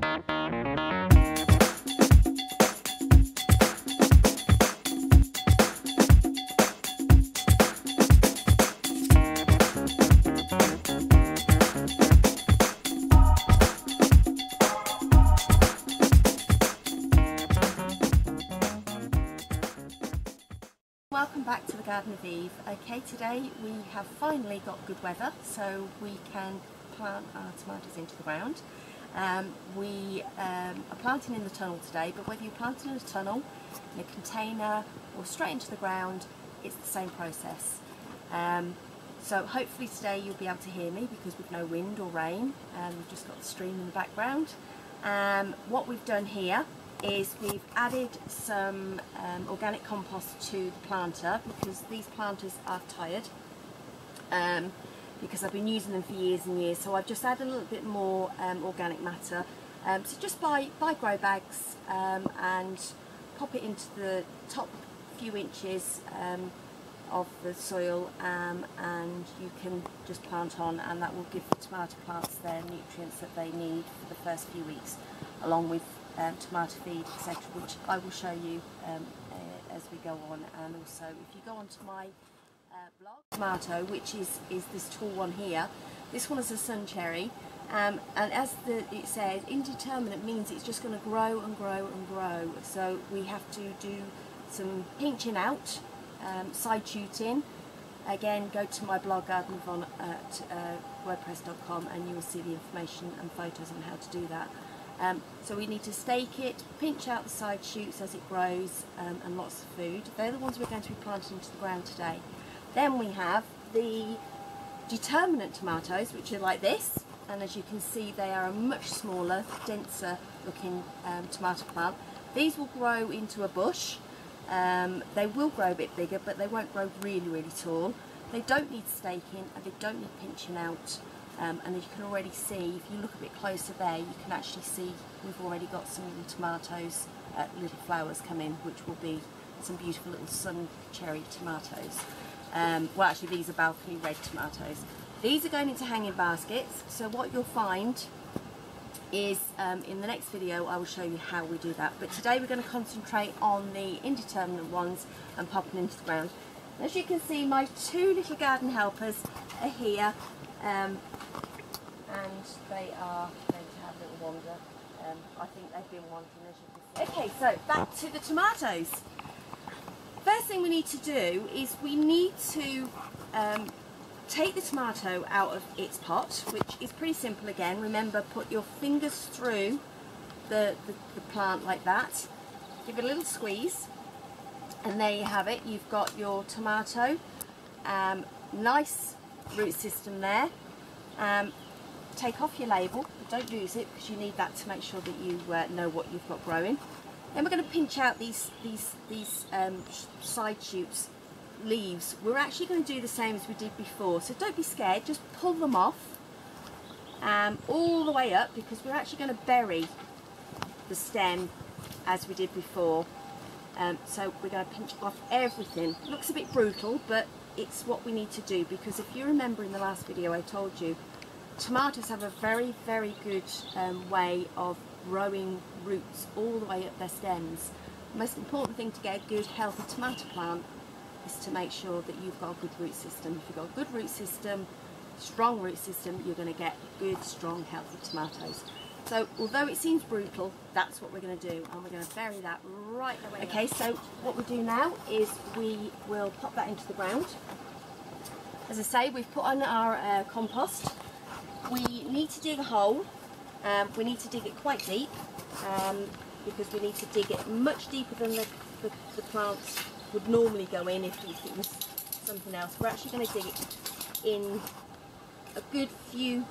Welcome back to the Garden of Eve. Okay, today we have finally got good weather, so we can plant our tomatoes into the ground. We are planting in the tunnel today, but whether you're planting in a tunnel, in a container or straight into the ground, it's the same process. So hopefully today you'll be able to hear me because we've no wind or rain, we've just got the stream in the background. What we've done here is we've added some organic compost to the planter because these planters are tired because I've been using them for years and years, so I've just added a little bit more organic matter. So just buy grow bags and pop it into the top few inches of the soil and you can just plant on, and that will give the tomato plants their nutrients that they need for the first few weeks, along with tomato feed, etc., which I will show you as we go on. And also if you go onto my blog, tomato, which is this tall one here, this one is a sun cherry, and as it says, indeterminate means it's just going to grow and grow and grow, so we have to do some pinching out, side shooting. Again, go to my blog Garden Yvonne at wordpress.com and you will see the information and photos on how to do that. So we need to stake it, pinch out the side shoots as it grows, and lots of food. They're the ones we're going to be planting into the ground today. Then we have the determinate tomatoes, which are like this, and as you can see they are a much smaller, denser looking tomato plant. These will grow into a bush. They will grow a bit bigger, but they won't grow really, really tall. They don't need staking and they don't need pinching out. And as you can already see, if you look a bit closer there, you can actually see we've already got some little tomatoes, little flowers come in, which will be some beautiful little sun cherry tomatoes. Well, actually these are balcony red tomatoes. These are going into hanging baskets, so what you'll find is in the next video I will show you how we do that. But today we're going to concentrate on the indeterminate ones and pop them into the ground. As you can see, my two little garden helpers are here. And they are going to have a little wander. I think they've been wandering, as you can see. Okay, so back to the tomatoes. First thing we need to do is we need to take the tomato out of its pot, which is pretty simple again. Remember, put your fingers through the plant like that. Give it a little squeeze, and there you have it. You've got your tomato. Nice root system there. Take off your label, but don't lose it because you need that to make sure that you know what you've got growing. Then we're going to pinch out these side shoots, leaves. We're actually going to do the same as we did before, so don't be scared, just pull them off all the way up, because we're actually going to bury the stem as we did before. So we're going to pinch off everything. It looks a bit brutal, but it's what we need to do, because if you remember in the last video I told you tomatoes have a very, very good way of growing roots all the way up their stems. The most important thing to get a good healthy tomato plant is to make sure that you've got a good root system. If you've got a good root system, strong root system, you're going to get good, strong, healthy tomatoes. So although it seems brutal, that's what we're going to do, and we're going to bury that right away. Okay, so what we do now is we will pop that into the ground. As I say, we've put on our compost. We need to dig a hole. We need to dig it quite deep because we need to dig it much deeper than the plants would normally go in if it was something else. We're actually going to dig it in a good few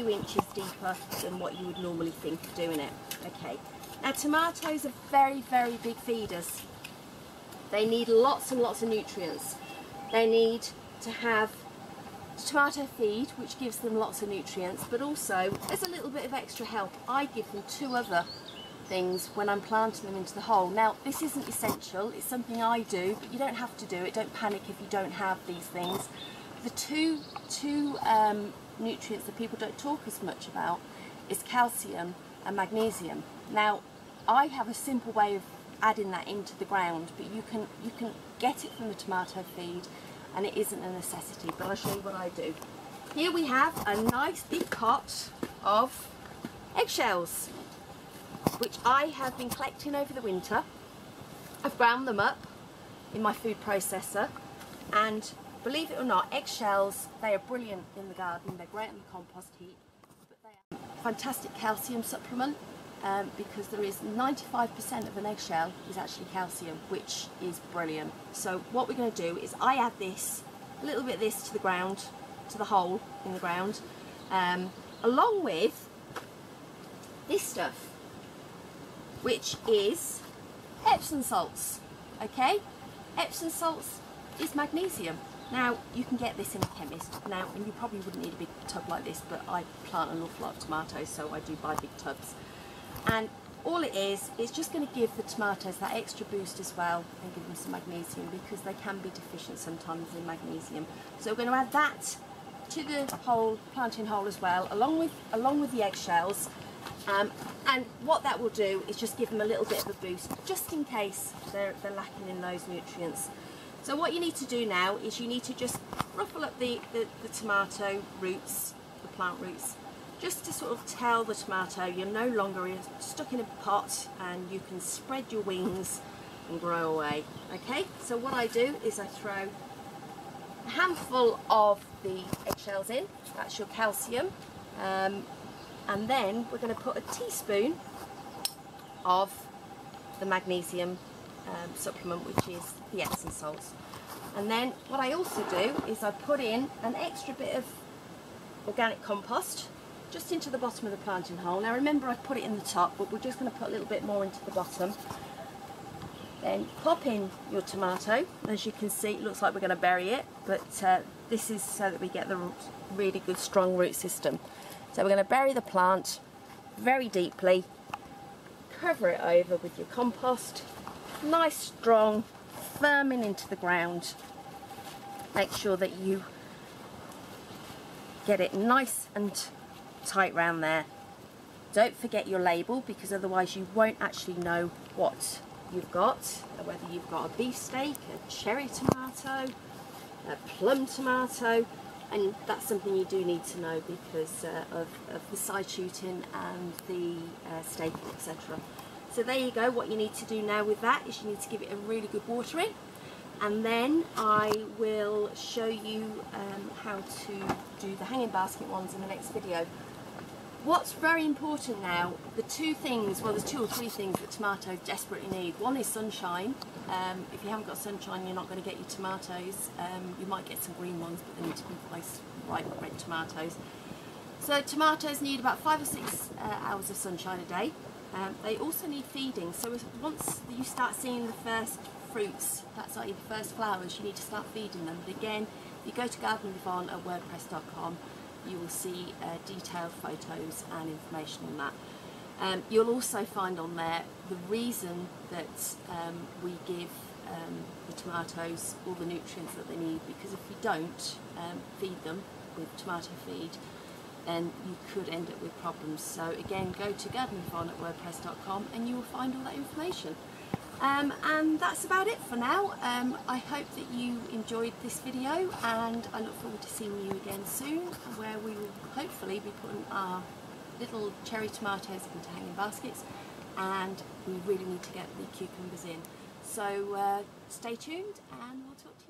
inches deeper than what you would normally think of doing it. Okay, now tomatoes are very, very big feeders. They need lots and lots of nutrients. They need to have tomato feed, which gives them lots of nutrients, but also there's a little bit of extra help. I give them two other things when I'm planting them into the hole. Now this isn't essential, it's something I do, but you don't have to do it. Don't panic if you don't have these things. The two nutrients that people don't talk as much about is calcium and magnesium. Now I have a simple way of adding that into the ground, but you can get it from the tomato feed, and it isn't a necessity, but I'll show you what I do. Here we have a nice big pot of eggshells, which I have been collecting over the winter. I've ground them up in my food processor, and believe it or not, eggshells, they are brilliant in the garden. They're great on the compost heap, but they are a fantastic calcium supplement, because there is 95% of an eggshell is actually calcium, which is brilliant. So what we're going to do is I add this, a little bit of this to the ground, to the hole in the ground, along with this stuff, which is Epsom salts. Okay, Epsom salts is magnesium. Now you can get this in a chemist now, and you probably wouldn't need a big tub like this, but I plant an awful lot of tomatoes, so I do buy big tubs. And all it is, it's just going to give the tomatoes that extra boost as well, and give them some magnesium, because they can be deficient sometimes in magnesium. So we're going to add that to the whole planting hole as well, along with the eggshells. And what that will do is just give them a little bit of a boost, just in case they're lacking in those nutrients. So what you need to do now is you need to just ruffle up the tomato roots, the plant roots, just to sort of tell the tomato you're no longer stuck in a pot, and you can spread your wings and grow away. Okay, so what I do is I throw a handful of the eggshells in, that's your calcium, and then we're going to put a teaspoon of the magnesium supplement, which is the Epsom salts. And then what I also do is I put in an extra bit of organic compost just into the bottom of the planting hole. Now remember, I put it in the top, but we're just going to put a little bit more into the bottom. Then pop in your tomato. As you can see, it looks like we're going to bury it, but this is so that we get the really good strong root system. So we're going to bury the plant very deeply, cover it over with your compost, nice strong, firming into the ground. Make sure that you get it nice and tight round there. Don't forget your label, because otherwise you won't actually know what you've got, whether you've got a beefsteak, a cherry tomato, a plum tomato, and that's something you do need to know because of the side shooting and the staking, etc. So there you go. What you need to do now with that is you need to give it a really good watering, and then I will show you how to do the hanging basket ones in the next video. What's very important now, the two things, well there's two or three things that tomatoes desperately need. One is sunshine. If you haven't got sunshine, you're not going to get your tomatoes. You might get some green ones, but they need to be nice ripe red tomatoes. So tomatoes need about 5 or 6 hours of sunshine a day. They also need feeding, so once you start seeing the first fruits, that's like the first flowers, you need to start feeding them. But again, if you go to Garden with Yvonne at wordpress.com, you will see detailed photos and information on that. You'll also find on there the reason that we give the tomatoes all the nutrients that they need, because if you don't feed them with tomato feed, then you could end up with problems. So again, go to Garden with Yvonne at wordpress.com and you will find all that information. And that's about it for now. I hope that you enjoyed this video, and I look forward to seeing you again soon, where we will hopefully be putting our little cherry tomatoes into hanging baskets, and we really need to get the cucumbers in. So stay tuned, and we'll talk to you.